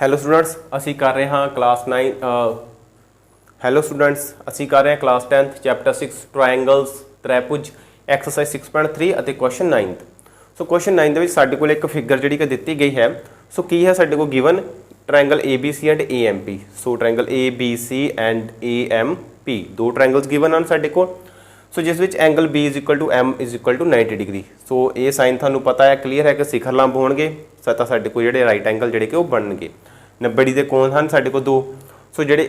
Hello students, ਅਸੀਂ ਕਰ ਰਹੇ ਹਾਂ ਕਲਾਸ 9 ਹੈਲੋ ਸਟੂਡੈਂਟਸ, ਅਸੀਂ ਕਰ ਰਹੇ ਹਾਂ ਕਲਾਸ 10th ਚੈਪਟਰ 6 ਟ੍ਰਾਇੰਗਲਸ ਤ੍ਰੈਭੁਜ ਐਕਸਰਸਾਈਜ਼ 6.3 ਅਤੇ ਕੁਐਸਚਨ 9th। ਸੋ ਕੁਐਸਚਨ 9 ਦੇ ਵਿੱਚ ਸਾਡੇ ਕੋਲ ਇੱਕ ਫਿਗਰ ਜਿਹੜੀ ਕਿ ਦਿੱਤੀ ਗਈ ਹੈ। ਸੋ ਕੀ ਹੈ ਸਾਡੇ ਕੋਲ given triangle ABC and AMP। So triangle ABC and AMP दो ट्रायंगल्स गिवन हैं साडे कोल। सो जिस which angle B is equal to M is equal to 90 degree. So ये साइन थानू पता है क्लीयर है कि शिखर लंब होणगे सता साडे कोल जिहड़े राइट एंगल जिहड़े कि वो बनणगे 90 डिग्री दे कोण हैं साडे कोल दो। सो जिहड़े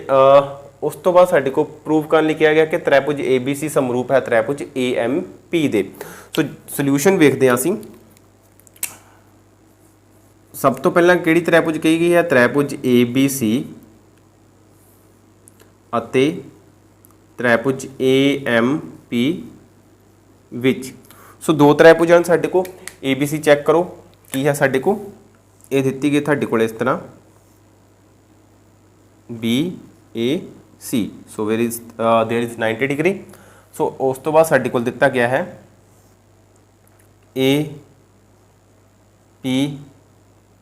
उस तो बाद साडे कोल प्रूव करन लई कहा गया कि त्रिभुज ABC समरूप है त्रिभुज AMP दे। सो सोल्यूशन वेखदे हां असीं। सब तो पहला किहड़ी त्रिभुज कही गई है? त्रिभुज ABC अते त्रिभुज AMP विच। सो दो त्रिभुज हैं साडे को। ABC चैक करो की है साडे को, ये दिती गई साडे को इस तरह BAC। So there is 90 degree. So उस तो बाद साडे को दिता गया है AP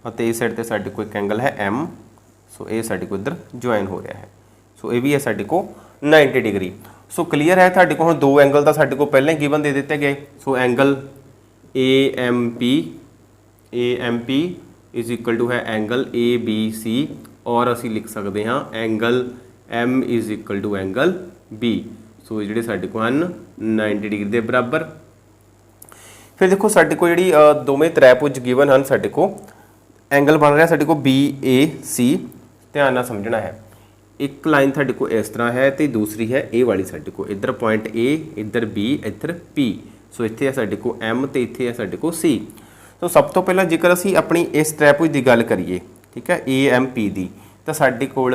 ਅਤੇ इस साइड ते साडे को एक एंगल है M। सो ये साडे को इधर ज्वाइन हो रहा है। सो ये भी है साडे को 90 डिग्री। सो क्लीयर है साडे को हुण दो एंगल तो साडे को पहले ही गिवन दे दिते गए। So angle AMP is equal to है एंगल ABC और असी लिख सकते हाँ angle M is equal to angle B। So जिहड़े साडे को हैं 90 डिग्री के बराबर। फिर देखो साडे को जिहड़ी दोवें त्रिभुज गिवन हैं साडे को एंगल बन रहा साडे को BAC। ध्यान नाल समझना है, एक लाइन साडे को इस तरह है तो दूसरी है ए वाली साडे को इधर पॉइंट A इधर B इधर P। सो इत्थे है साडे को M तो इत्थे है साडे को C। तो सब तो पहला जेकर असी अपनी इस त्रिभुज की गल करिए, ठीक है AMP दी, तो साडे कोल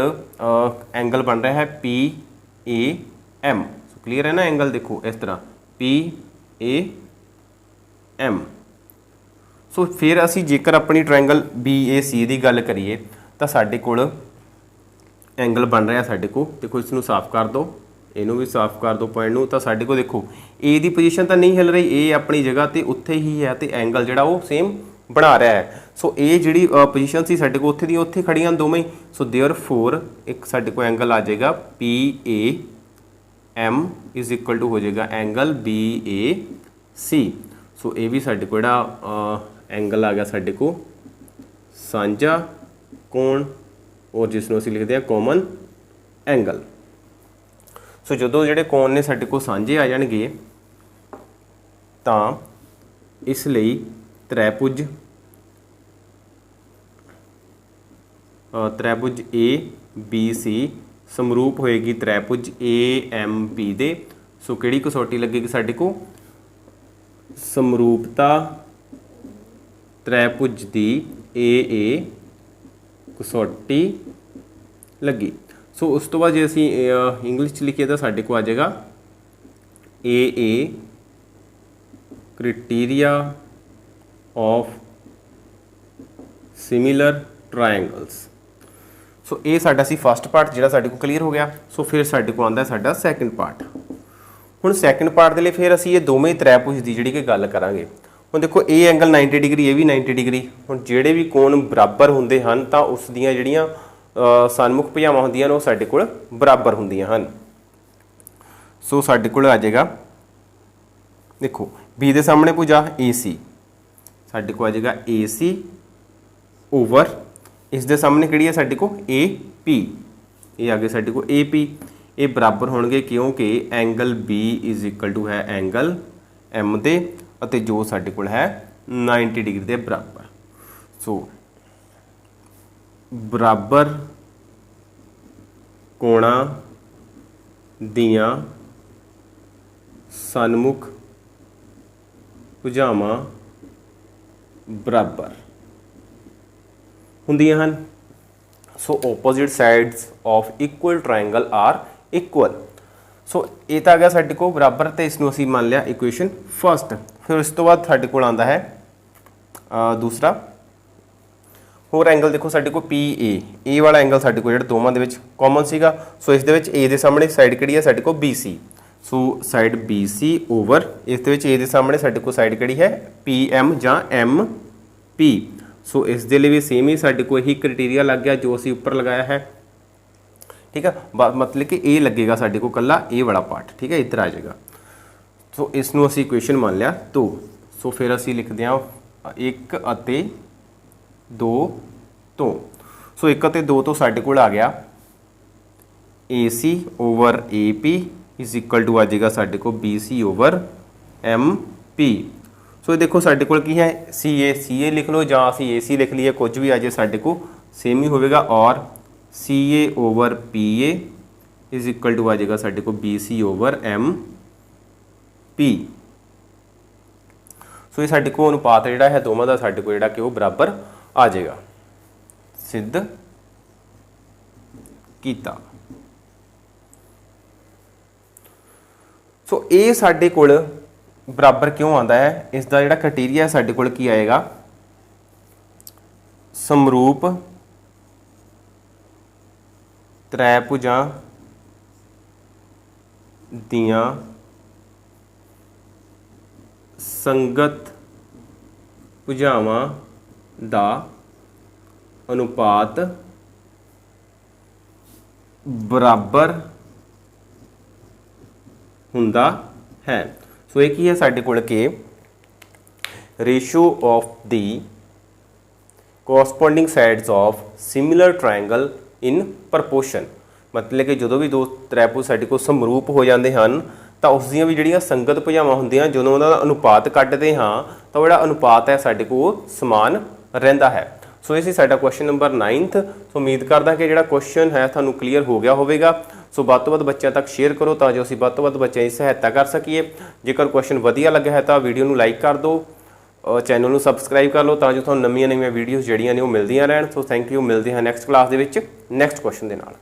एंगल बन रहा है PAM। सो क्लीयर है ना, एंगल देखो इस तरह PAM। सो फिर असी जेकर अपनी ट्रायंगल BAC की गल करिए तो साडे कोल एंगल बन रहा साडे को, देखो इसनूं साफ कर दो, इनू भी साफ कर दो पॉइंट नूं। तो साडे को देखो ए की पोजीशन तो नहीं हिल रही, ए अपनी जगह तो उत्थे ही है तो एंगल जिहड़ा वो सेम बना रहा है। सो ए जिहड़ी पोजीशन सी साडे को उत्थे दी उत्थे खड़ियां दोवें। सो देयरफॉर एक साडे को एंगल आ जाएगा PAM इज इक्वल टू हो जाएगा एंगल BAC। सो ये भी साडे को जिहड़ा एंगल आ गया साडे को सांझा कोण और जिसनों असीं लिखते हैं कॉमन एंगल। सो जदों जिहड़े कोण ने साडे को सांझे आ जाणगे तां इसलिए त्रिभुज ABC समरूप होएगी त्रिभुज AMP दे। सो किहड़ी कसौटी लगेगी साडे को? समरूपता त्रिभुज दी AA कसौटी लगी। सो उस तो बाद जो असी इंग्लिश च लिखिए तो साडे को आ जाएगा AA criteria of similar triangles. So ये साडा सी फस्ट पार्ट जिहड़ा साडे को क्लीयर हो गया। सो फिर साडे को आंदा साडा सैकेंड पार्ट। हुण सैकेंड पार्ट के लिए फिर असी ये दोवें त्रिभुज की जिहड़ी कि गल करांगे। हुण देखो ये एंगल 90 डिग्री, ये भी 90 डिग्री। हुण जिहड़े भी कोण बराबर हुंदे हन तां उस दीयां जिहड़ियां सन्मुख भुजावां हुंदियां ने वो साडे कोल बराबर हुंदियां हन। सो साडे कोल आ जाएगा देखो B दे सामने भुजा AC, साडे को आ जाएगा AC ओवर इस दे सामने किहड़ी है साडे को AP। ये आ गए साडे को AP। ये बराबर होणगे क्योंकि angle B is equal to है एंगल M दे अते जो साडे कोल है 90 डिग्री के बराबर। सो बराबर कोणां दियां सन्मुख भुजावां बराबर हुंदियां हन। So opposite sides of equal triangle are equal. So ये तो आ गया साडे को बराबर, तो इसनूं असीं मान लिया इक्वेशन फस्ट। फिर उस तो बाद साडे कोल आंदा है दूसरा होर एंगल। देखो साडे को PA वाला एंगल साडे को जिहड़ा दोवां दे विच कॉमन सीगा। सो इस दे विच A दे सामने साइड किहड़ी है साडे को BC। So side BC over इस दे विच A दे सामने साडे को साइड किहड़ी है PM जां MP। सो इस दे लिए भी सेम ही साडे को यही क्राइटेरिया लग गया जो असी उपर लगाया है। ठीक है, मतलब कि ए लगेगा साडे को कल्ला ए वाला पार्ट। ठीक है, इधर आ जाएगा। सो इसनों असी इक्वेशन मान लिया 2। सो फिर असी लिखते हैं 1 ਅਤੇ 2 तो। सो 1 ਅਤੇ 2 तो साडे कोल आ गया AC over AP is equal to आ जाएगा साडे को BC ओवर MP। सो देखो साडे कोल की है CA लिख लो जां असीं AC लिख लीए, कुछ भी आ जाए साडे को सेम ही होवेगा। और CA over PA is equal to आ जाएगा साडे को BC ओवर MP। सो ये साडे को अनुपात जिहड़ा है दोवां दा साडे को जिहड़ा कि वो बराबर आ जाएगा, सिद्ध कीता। सो ये साडे कोल बराबर क्यों आता है, इसका जिहड़ा क्राइटेरिया है साडे कोल की आएगा, समरूप त्रिभुजां दियां संगत भुजावां दा अनुपात बराबर हुंदा है। सो एक ही है साडे कोल के ratio of the corresponding sides of similar triangle in proportion. मतलब कि जो भी दो त्रिभुज साडे को समरूप हो जाते हैं तो उसदियां भी जिहड़ियां संगत भुजावां हुंदियां ਜਦੋਂ उन्हां दा अनुपात कड्डदे हाँ तो जिहड़ा अनुपात है साडे को समान रहिंदा है। सो ये सी साडा क्वेश्चन नंबर 9th। सो उम्मीद करदा कि जिहड़ा क्वेश्चन है तुहानूं क्लीयर हो गया होवेगा। सो ਵੱਧ ਤੋਂ ਵੱਧ ਬੱਚਿਆਂ तक शेयर करो ਤਾਂ जो ਅਸੀਂ ਵੱਧ ਤੋਂ ਵੱਧ ਬੱਚਿਆਂ ਦੀ सहायता कर ਸਕੀਏ। जेकर क्वेश्चन ਵਧੀਆ ਲੱਗਾ है तो वीडियो ਨੂੰ लाइक कर दो, चैनल ਨੂੰ सबसक्राइब कर लो ਤਾਂ जो ਤੁਹਾਨੂੰ ਨਵੀਆਂ ਵੀਡੀਓਜ਼ ਜਿਹੜੀਆਂ ਨੇ ਉਹ ਮਿਲਦੀਆਂ ਰਹਿਣ। ਸੋ ਥੈਂਕ ਯੂ, ਮਿਲਦੇ ਹਾਂ ਨੈਕਸਟ ਕਲਾਸ ਦੇ ਵਿੱਚ ਨੈਕਸਟ क्वेश्चन ਦੇ ਨਾਲ।